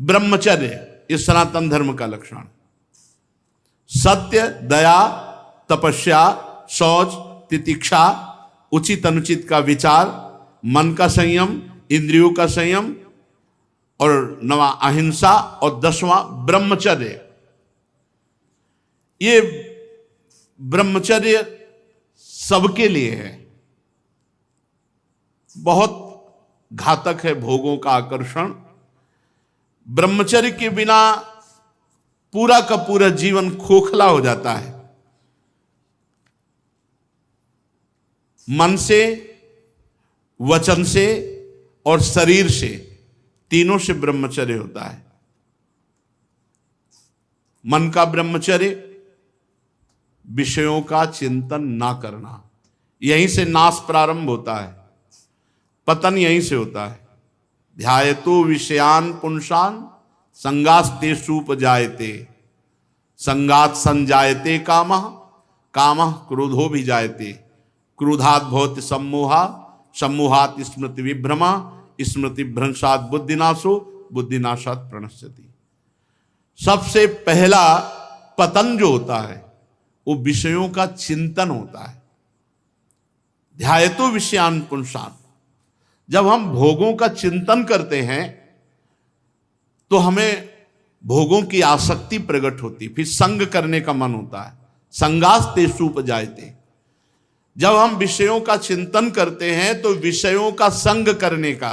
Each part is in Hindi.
ब्रह्मचर्य इस सनातन धर्म का लक्षण। सत्य, दया, तपस्या, शौच, तितिक्षा, उचित अनुचित का विचार, मन का संयम, इंद्रियों का संयम, और 9वां अहिंसा, और 10वां ब्रह्मचर्य। ये ब्रह्मचर्य सबके लिए है। बहुत घातक है भोगों का आकर्षण। ब्रह्मचर्य के बिना पूरा का पूरा जीवन खोखला हो जाता है। मन से, वचन से और शरीर से, तीनों से ब्रह्मचर्य होता है। मन का ब्रह्मचर्य, विषयों का चिंतन ना करना। यहीं से नाश प्रारंभ होता है, पतन यहीं से होता है। ध्यायतो विषयान पुंसान संगास्तेषुपजायते, संगात संजायते कामः, कामः क्रोधो भी जायते, क्रोधात् भवति सम्मोहा, सम्मोहात् स्मृति विभ्रमा, स्मृति भ्रंशात् बुद्धिनाशो, बुद्धिनाशात् प्रणश्यति। सबसे पहला पतन जो होता है वो विषयों का चिंतन होता है। ध्यायतो विषयान पुंसान, जब हम भोगों का चिंतन करते हैं तो हमें भोगों की आसक्ति प्रकट होती, फिर संग करने का मन होता है। संगास्तेषुपजायते, जब हम विषयों का चिंतन करते हैं तो विषयों का संग करने का,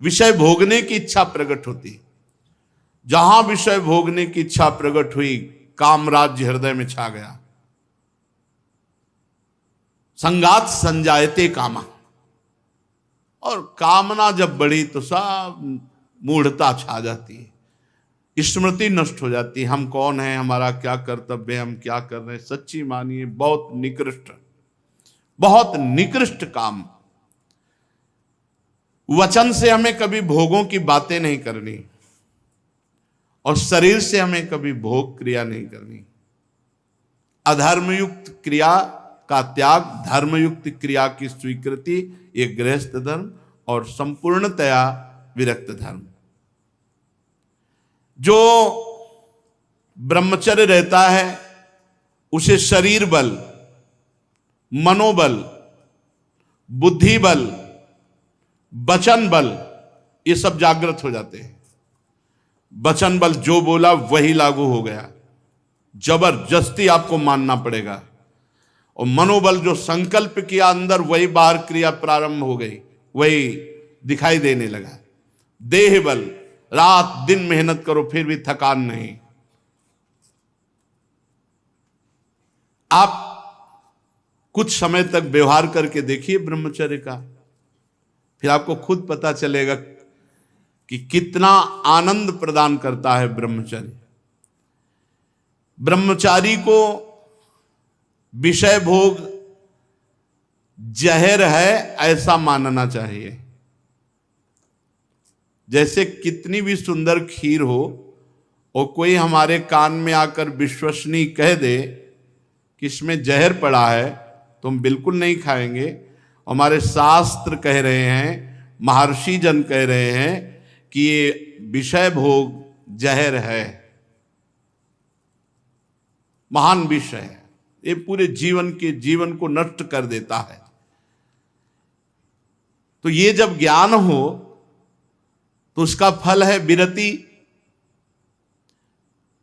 विषय भोगने की इच्छा प्रकट होती। जहां विषय भोगने की इच्छा प्रकट हुई, काम राज्य हृदय में छा गया। संगात संजायते कामा, और कामना जब बढ़ी तो सब मूढ़ता छा जाती है, स्मृति नष्ट हो जाती है। हम कौन हैं, हमारा क्या कर्तव्य है, हम क्या कर रहे हैं। सच्ची मानिए बहुत निकृष्ट, बहुत निकृष्ट काम। वचन से हमें कभी भोगों की बातें नहीं करनी, और शरीर से हमें कभी भोग क्रिया नहीं करनी। अधर्मयुक्त क्रिया का त्याग, धर्मयुक्त क्रिया की स्वीकृति, ये गृहस्थ धर्म और संपूर्णतया विरक्त धर्म। जो ब्रह्मचर्य रहता है उसे शरीर बल, मनोबल, बुद्धि बल, वचन बल, ये सब जागृत हो जाते हैं। वचन बल, जो बोला वही लागू हो गया, जबरदस्ती आपको मानना पड़ेगा। और मनोबल, जो संकल्प किया अंदर वही बाहर क्रिया प्रारंभ हो गई, वही दिखाई देने लगा। देह बल, रात दिन मेहनत करो फिर भी थकान नहीं। आप कुछ समय तक व्यवहार करके देखिए ब्रह्मचर्य का, फिर आपको खुद पता चलेगा कि कितना आनंद प्रदान करता है ब्रह्मचर्य। ब्रह्मचारी को विषय भोग जहर है ऐसा मानना चाहिए। जैसे कितनी भी सुंदर खीर हो और कोई हमारे कान में आकर विश्वसनीय कह दे कि इसमें जहर पड़ा है तो हम बिल्कुल नहीं खाएंगे। हमारे शास्त्र कह रहे हैं, महर्षि जन कह रहे हैं कि ये विषय भोग जहर है, महान विष है, ये पूरे जीवन को नष्ट कर देता है। तो ये जब ज्ञान हो तो उसका फल है विरति।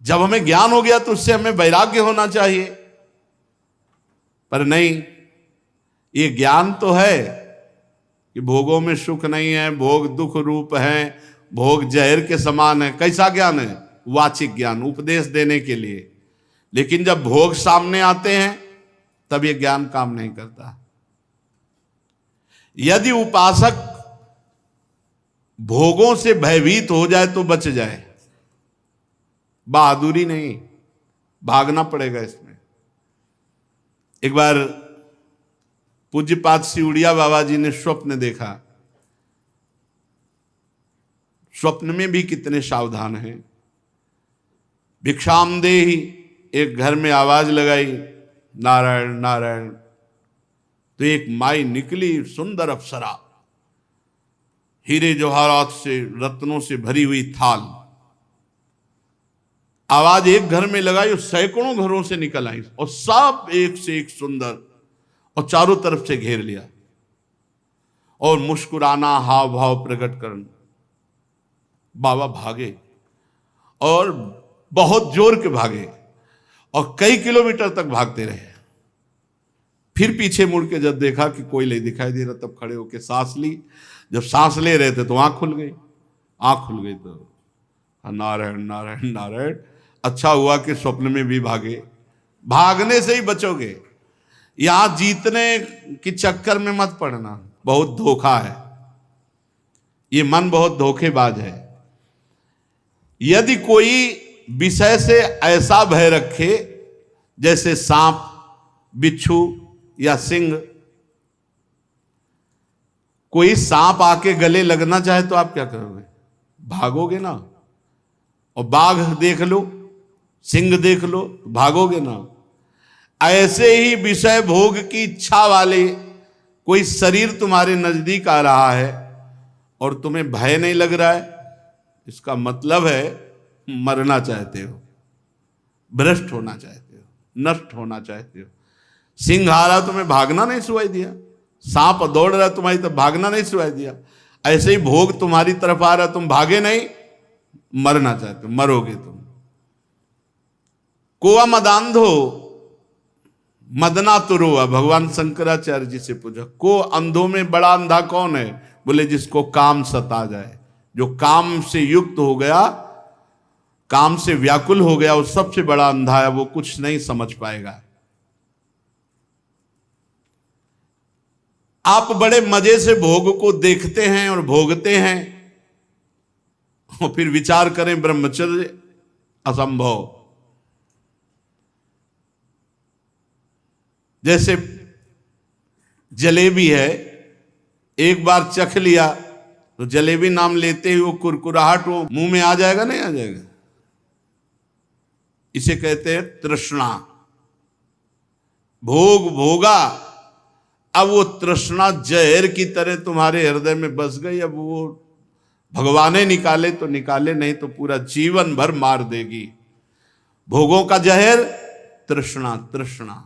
जब हमें ज्ञान हो गया तो उससे हमें वैराग्य होना चाहिए, पर नहीं। ये ज्ञान तो है कि भोगों में सुख नहीं है, भोग दुख रूप है, भोग जहर के समान है। कैसा ज्ञान है? वाचिक ज्ञान, उपदेश देने के लिए। लेकिन जब भोग सामने आते हैं तब ये ज्ञान काम नहीं करता। यदि उपासक भोगों से भयभीत हो जाए तो बच जाए, बहादुरी नहीं, भागना पड़ेगा इसमें। एक बार पूज्यपाद सिउड़िया बाबा जी ने स्वप्न देखा। स्वप्न में भी कितने सावधान हैं। भिक्षाम देहि, एक घर में आवाज लगाई, नारायण नारायण। तो एक माई निकली, सुंदर अप्सरा, हीरे जवाहरात से, रत्नों से भरी हुई थाल, आवाज एक घर में लगाई और सैकड़ों घरों से निकल आई और सब एक से एक सुंदर, और चारों तरफ से घेर लिया और मुस्कुराना, हाव भाव प्रकट करना। बाबा भागे और बहुत जोर के भागे और कई किलोमीटर तक भागते रहे। फिर पीछे मुड़ के जब देखा कि कोई नहीं दिखाई दे रहा, तब खड़े होकर सांस ली। जब सांस ले रहे थे तो आंख खुल गई। आंख खुल गई तो नारायण नारायण नारायण। अच्छा हुआ कि स्वप्न में भी भागे। भागने से ही बचोगे, यहां जीतने की चक्कर में मत पड़ना, बहुत धोखा है। ये मन बहुत धोखेबाज है। यदि कोई विषय से ऐसा भय रखे जैसे सांप, बिच्छू या सिंह, कोई सांप आके गले लगना चाहे तो आप क्या करोगे? भागोगे ना। और बाघ देख लो, सिंह देख लो, भागोगे ना। ऐसे ही विषय भोग की इच्छा वाले कोई शरीर तुम्हारे नजदीक आ रहा है और तुम्हें भय नहीं लग रहा है, इसका मतलब है मरना चाहते हो, भ्रष्ट होना चाहते हो, नष्ट होना चाहते हो। सिंह आ रहा तुम्हें भागना नहीं सुनाई दिया, सांप दौड़ रहा तुम्हारी तरफ भागना नहीं सुनाई दिया। ऐसे ही भोग तुम्हारी तरफ आ रहा, तुम भागे नहीं, मरना चाहते हो, मरोगे तुम। कोआ मदांधो मदना तो रोआ। भगवान शंकराचार्य जी से पूछा, को अंधों में बड़ा अंधा कौन है? बोले जिसको काम सता जाए, जो काम से युक्त हो गया, काम से व्याकुल हो गया, वो सबसे बड़ा अंधा है, वो कुछ नहीं समझ पाएगा। आप बड़े मजे से भोग को देखते हैं और भोगते हैं और फिर विचार करें ब्रह्मचर्य असंभव। जैसे जलेबी है, एक बार चख लिया तो जलेबी नाम लेते ही वो कुरकुराहट वो मुंह में आ जाएगा, नहीं आ जाएगा? इसे कहते हैं तृष्णा। भोग भोगा, अब वो तृष्णा जहर की तरह तुम्हारे हृदय में बस गई। अब वो भगवाने निकाले तो निकाले, नहीं तो पूरा जीवन भर मार देगी। भोगों का जहर तृष्णा। तृष्णा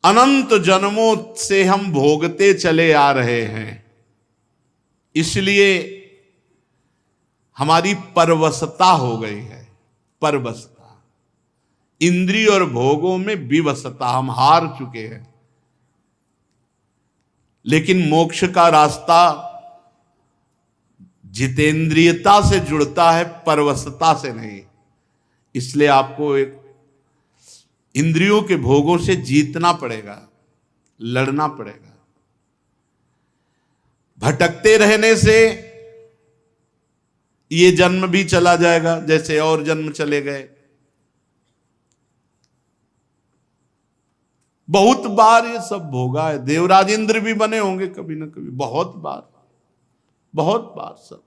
अनंत जन्मों से हम भोगते चले आ रहे हैं, इसलिए हमारी परवशता हो गई है। परवशता, इंद्रिय और भोगों में विवशता, हम हार चुके हैं। लेकिन मोक्ष का रास्ता जितेंद्रियता से जुड़ता है, परवशता से नहीं। इसलिए आपको एक इंद्रियों के भोगों से जीतना पड़ेगा, लड़ना पड़ेगा। भटकते रहने से ये जन्म भी चला जाएगा, जैसे और जन्म चले गए। बहुत बार ये सब भोगा है। देवराज इंद्र भी बने होंगे कभी ना कभी, बहुत बार, बहुत बार सब।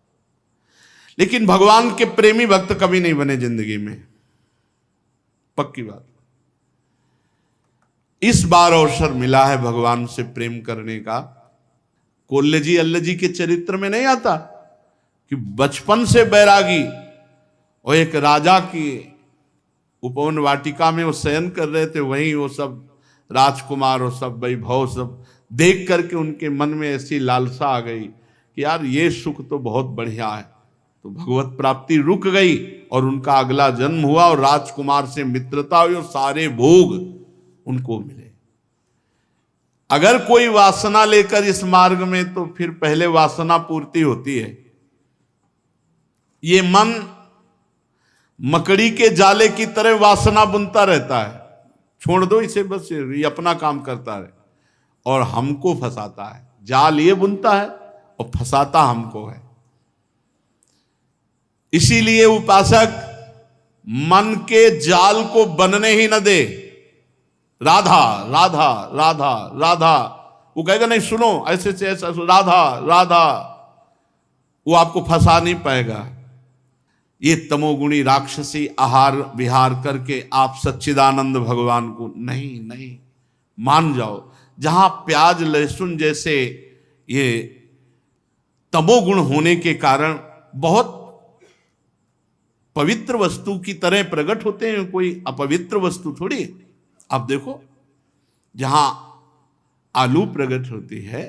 लेकिन भगवान के प्रेमी भक्त कभी नहीं बने जिंदगी में, पक्की बात। इस बार अवसर मिला है भगवान से प्रेम करने का। कोल्ले जी अल्ल जी के चरित्र में नहीं आता कि बचपन से बैरागी और एक राजा की उपवन वाटिका में वो शयन कर रहे थे, वहीं वो सब राजकुमार और सब वैभव सब देख करके उनके मन में ऐसी लालसा आ गई कि यार ये सुख तो बहुत बढ़िया है। तो भगवत प्राप्ति रुक गई और उनका अगला जन्म हुआ और राजकुमार से मित्रता हुई और सारे भोग उनको मिले। अगर कोई वासना लेकर इस मार्ग में, तो फिर पहले वासना पूर्ति होती है। ये मन मकड़ी के जाले की तरह वासना बुनता रहता है, छोड़ दो इसे, बस ये अपना काम करता है और हमको फंसाता है। जाल ये बुनता है और फंसाता हमको है। इसीलिए उपासक मन के जाल को बनने ही न दे। राधा राधा राधा राधा, वो कहेगा नहीं सुनो ऐसे से ऐसा, राधा राधा, वो आपको फंसा नहीं पाएगा। ये तमोगुणी राक्षसी आहार विहार करके आप सच्चिदानंद भगवान को नहीं नहीं मान जाओ। जहां प्याज लहसुन जैसे ये तमोगुण होने के कारण बहुत पवित्र वस्तु की तरह प्रकट होते हैं, कोई अपवित्र वस्तु थोड़ी। आप देखो, जहां आलू प्रकट होती है,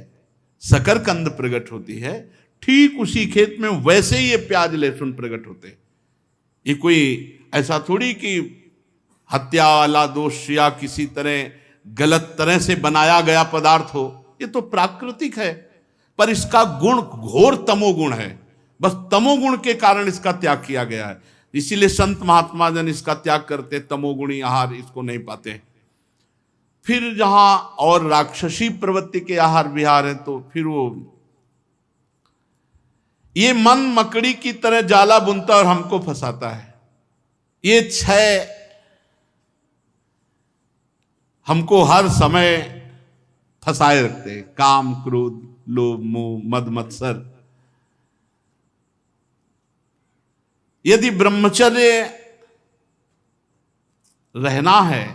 शकरकंद प्रकट होती है, ठीक उसी खेत में वैसे ही ये प्याज लहसुन प्रकट होते हैं। ये कोई ऐसा थोड़ी कि हत्या वाला दोष या किसी तरह गलत तरह से बनाया गया पदार्थ हो। ये तो प्राकृतिक है, पर इसका गुण घोर तमोगुण है। बस तमोगुण के कारण इसका त्याग किया गया है। इसीलिए संत महात्मा जन इसका त्याग करते, तमोगुणी आहार इसको नहीं पाते। फिर जहां और राक्षसी प्रवृत्ति के आहार विहार है, तो फिर वो ये मन मकड़ी की तरह जाला बुनता और हमको फंसाता है। ये छह हमको हर समय फंसाए रखते हैं, काम क्रोध लोभ मोह मद मत्सर। यदि ब्रह्मचर्य रहना है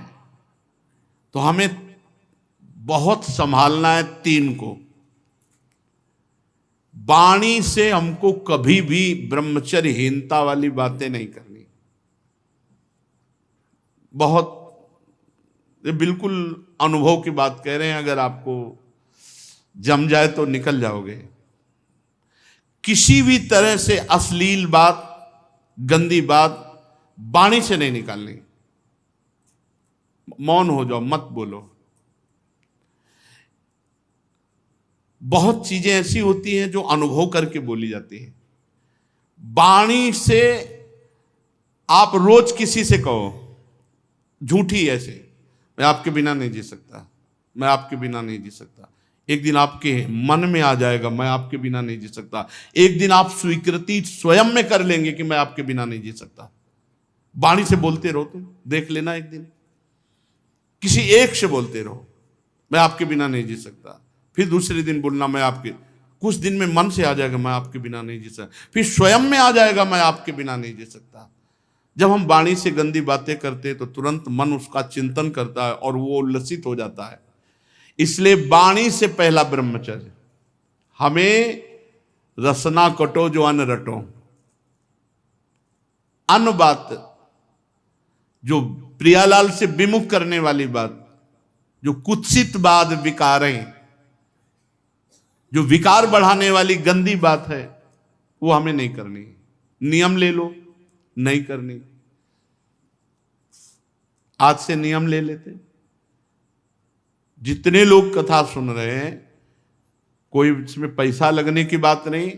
तो हमें बहुत संभालना है तीन को। वाणी से हमको कभी भी ब्रह्मचर्यहीनता वाली बातें नहीं करनी। बहुत, ये बिल्कुल अनुभव की बात कह रहे हैं, अगर आपको जम जाए तो निकल जाओगे। किसी भी तरह से अश्लील बात, गंदी बात वाणी से नहीं निकालनी। मौन हो जाओ, मत बोलो। बहुत चीजें ऐसी होती हैं जो अनुभव करके बोली जाती हैं। वाणी से आप रोज किसी से कहो झूठी, ऐसे मैं आपके बिना नहीं जी सकता, मैं आपके बिना नहीं जी सकता। एक दिन आपके मन में आ जाएगा मैं आपके बिना नहीं जी सकता। एक दिन आप स्वीकृति स्वयं में कर लेंगे कि मैं आपके बिना नहीं जी सकता। वाणी से बोलते रहो, तुम देख लेना, एक दिन किसी एक से बोलते रहो मैं आपके बिना नहीं जी सकता। फिर दूसरे दिन बोलना मैं आपके, कुछ दिन में मन से आ जाएगा मैं आपके बिना नहीं जी सकता। फिर स्वयं में आ जाएगा मैं आपके बिना नहीं जी सकता। जब हम वाणी से गंदी बातें करते हैं तो तुरंत मन उसका चिंतन करता है और वो उल्लसित हो जाता है। इसलिए वाणी से पहला ब्रह्मचर्य। हमें रसना कटो जो अन्न रटो। अन्न बात जो प्रियालाल से विमुख करने वाली बात, जो कुत्सित बात विकारें, जो विकार बढ़ाने वाली गंदी बात है, वो हमें नहीं करनी। नियम ले लो, नहीं करनी। आज से नियम ले लेते। जितने लोग कथा सुन रहे हैं, कोई इसमें पैसा लगने की बात नहीं।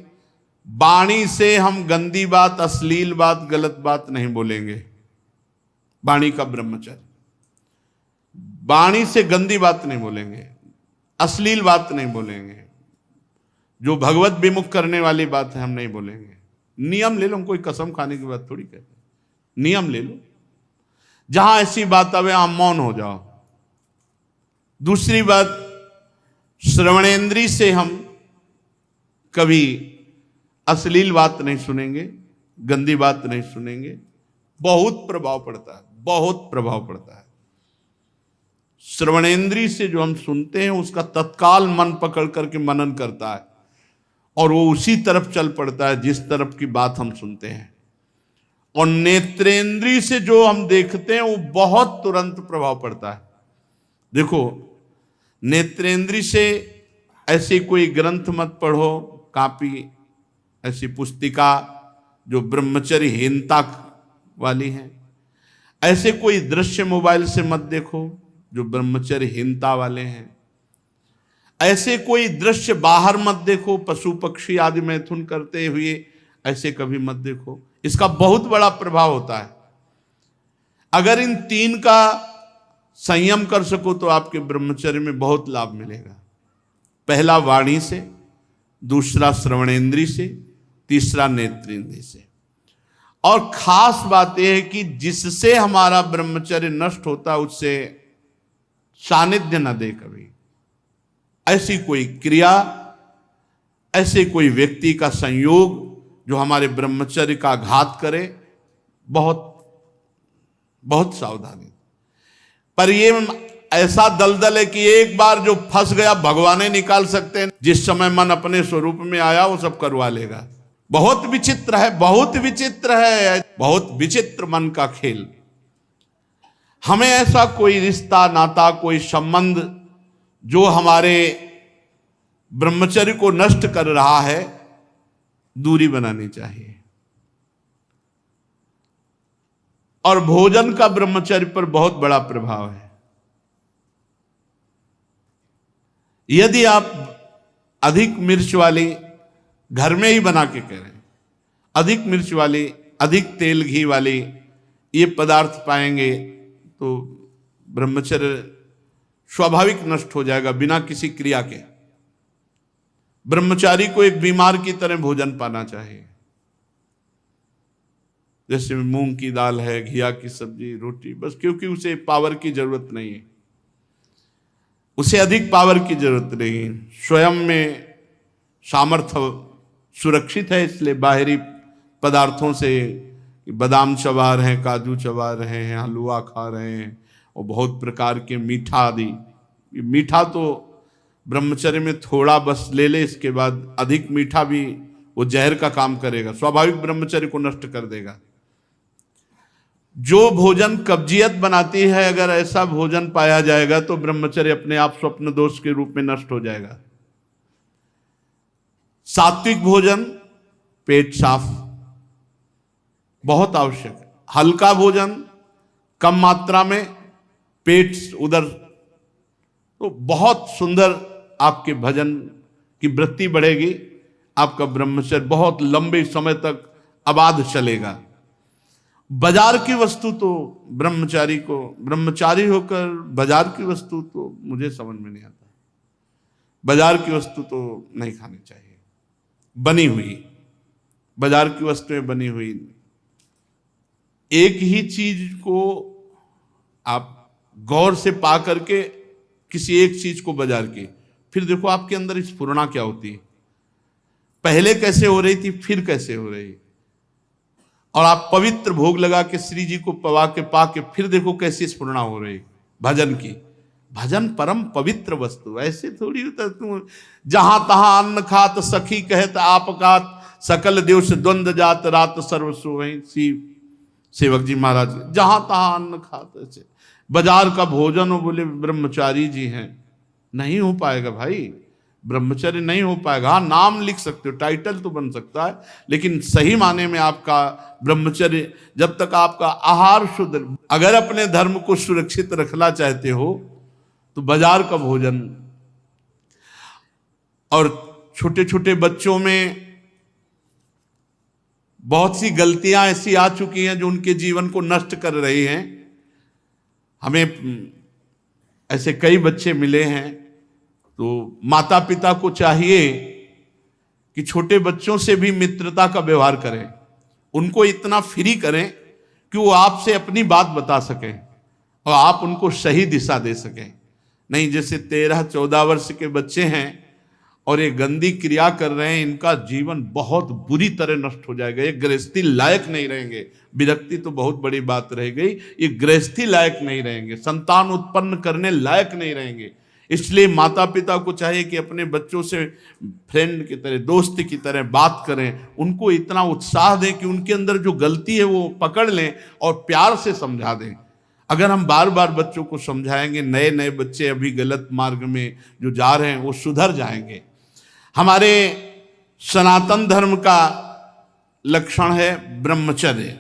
वाणी से हम गंदी बात, अश्लील बात, गलत बात नहीं बोलेंगे। वाणी का ब्रह्मचर्य। वाणी से गंदी बात नहीं बोलेंगे, अश्लील बात नहीं बोलेंगे, जो भगवत विमुख करने वाली बात है हम नहीं बोलेंगे। नियम ले लो, कोई कसम खाने की बात थोड़ी कहते। नियम ले लो, जहां ऐसी बात आवे वहां मौन हो जाओ। दूसरी बात, श्रवणेंद्री से हम कभी अश्लील बात नहीं सुनेंगे, गंदी बात नहीं सुनेंगे। बहुत प्रभाव पड़ता है, बहुत प्रभाव पड़ता है। श्रवणेंद्री से जो हम सुनते हैं उसका तत्काल मन पकड़ करके मनन करता है और वो उसी तरफ चल पड़ता है जिस तरफ की बात हम सुनते हैं। और नेत्रेंद्री से जो हम देखते हैं वो बहुत तुरंत प्रभाव पड़ता है। देखो, नेत्रेंद्री से ऐसी कोई ग्रंथ मत पढ़ो, कॉपी, ऐसी पुस्तिका जो ब्रह्मचर्यहीनता वाली है। ऐसे कोई दृश्य मोबाइल से मत देखो जो ब्रह्मचर्यहीनता वाले हैं। ऐसे कोई दृश्य बाहर मत देखो, पशु पक्षी आदि मैथुन करते हुए ऐसे कभी मत देखो। इसका बहुत बड़ा प्रभाव होता है। अगर इन तीन का संयम कर सको तो आपके ब्रह्मचर्य में बहुत लाभ मिलेगा। पहला वाणी से, दूसरा श्रवणेंद्री से, तीसरा नेत्रेंद्री से। और खास बात यह है कि जिससे हमारा ब्रह्मचर्य नष्ट होता है उससे सानिध्य न दे कभी। ऐसी कोई क्रिया, ऐसे कोई व्यक्ति का संयोग जो हमारे ब्रह्मचर्य का घात करे, बहुत बहुत सावधानी। पर ये ऐसा दलदल है कि एक बार जो फंस गया भगवान ही निकाल सकते हैं। जिस समय मन अपने स्वरूप में आया वो सब करवा लेगा। बहुत विचित्र है, बहुत विचित्र है, बहुत विचित्र मन का खेल। हमें ऐसा कोई रिश्ता नाता, कोई संबंध जो हमारे ब्रह्मचर्य को नष्ट कर रहा है, दूरी बनानी चाहिए। और भोजन का ब्रह्मचर्य पर बहुत बड़ा प्रभाव है। यदि आप अधिक मिर्च वाली घर में ही बना के करें, अधिक मिर्च वाली, अधिक तेल घी वाली ये पदार्थ पाएंगे तो ब्रह्मचर्य स्वाभाविक नष्ट हो जाएगा बिना किसी क्रिया के। ब्रह्मचारी को एक बीमार की तरह भोजन पाना चाहिए। जैसे मूंग की दाल है, घिया की सब्जी, रोटी, बस क्योंकि उसे पावर की जरूरत नहीं है, उसे अधिक पावर की जरूरत नहीं है। स्वयं में सामर्थ्य सुरक्षित है, इसलिए बाहरी पदार्थों से बादाम चबा रहे हैं, काजू चबा रहे हैं, हलवा खा रहे हैं और बहुत प्रकार के मीठा आदि। मीठा तो ब्रह्मचर्य में थोड़ा बस ले ले, इसके बाद अधिक मीठा भी वो जहर का काम करेगा, स्वाभाविक ब्रह्मचर्य को नष्ट कर देगा। जो भोजन कब्जियत बनाती है, अगर ऐसा भोजन पाया जाएगा तो ब्रह्मचर्य अपने आप स्वप्न दोष के रूप में नष्ट हो जाएगा। सात्विक भोजन, पेट साफ बहुत आवश्यक है। हल्का भोजन, कम मात्रा में, पेट उधर, तो बहुत सुंदर आपके भजन की वृत्ति बढ़ेगी। आपका ब्रह्मचर्य बहुत लंबे समय तक आबाद चलेगा। बाजार की वस्तु तो ब्रह्मचारी होकर बाजार की वस्तु तो मुझे समझ में नहीं आता। बाजार की वस्तु तो नहीं खानी चाहिए, बनी हुई, बाजार की वस्तुएं बनी हुई। एक ही चीज को आप गौर से पा करके किसी एक चीज को बाजार की, फिर देखो आपके अंदर स्फुरणा क्या होती है, पहले कैसे हो रही थी, फिर कैसे हो रही। और आप पवित्र भोग लगा के श्री जी को पवा के पा के फिर देखो कैसी स्फुरणा हो रही भजन की। भजन परम पवित्र वस्तु, ऐसे थोड़ी होता तुम जहां तहां अन्न खात सखी कहत आपकात सकल देव से द्वंद्व जात रात सर्वस्व वहीं। सेवक जी महाराज जहां तहां अन्न खाते से बाजार का भोजन हो, बोले ब्रह्मचारी जी हैं, नहीं हो पाएगा भाई, ब्रह्मचर्य नहीं हो पाएगा। हाँ, नाम लिख सकते हो, टाइटल तो बन सकता है, लेकिन सही माने में आपका ब्रह्मचर्य, जब तक आपका आहार शुद्ध, अगर अपने धर्म को सुरक्षित रखना चाहते हो तो बाजार का भोजन। और छोटे छोटे बच्चों में बहुत सी गलतियां ऐसी आ चुकी हैं जो उनके जीवन को नष्ट कर रही हैं। हमें ऐसे कई बच्चे मिले हैं, तो माता पिता को चाहिए कि छोटे बच्चों से भी मित्रता का व्यवहार करें, उनको इतना फ्री करें कि वो आपसे अपनी बात बता सकें और आप उनको सही दिशा दे सकें। नहीं जैसे 13-14 वर्ष के बच्चे हैं और ये गंदी क्रिया कर रहे हैं, इनका जीवन बहुत बुरी तरह नष्ट हो जाएगा। ये गृहस्थी लायक नहीं रहेंगे। विरक्ति तो बहुत बड़ी बात रह गई, ये गृहस्थी लायक नहीं रहेंगे, संतान उत्पन्न करने लायक नहीं रहेंगे। इसलिए माता पिता को चाहिए कि अपने बच्चों से फ्रेंड की तरह, दोस्त की तरह बात करें, उनको इतना उत्साह दें कि उनके अंदर जो गलती है वो पकड़ लें और प्यार से समझा दें। अगर हम बार बार बच्चों को समझाएंगे, नए नए बच्चे अभी गलत मार्ग में जो जा रहे हैं वो सुधर जाएंगे। हमारे सनातन धर्म का लक्षण है ब्रह्मचर्य।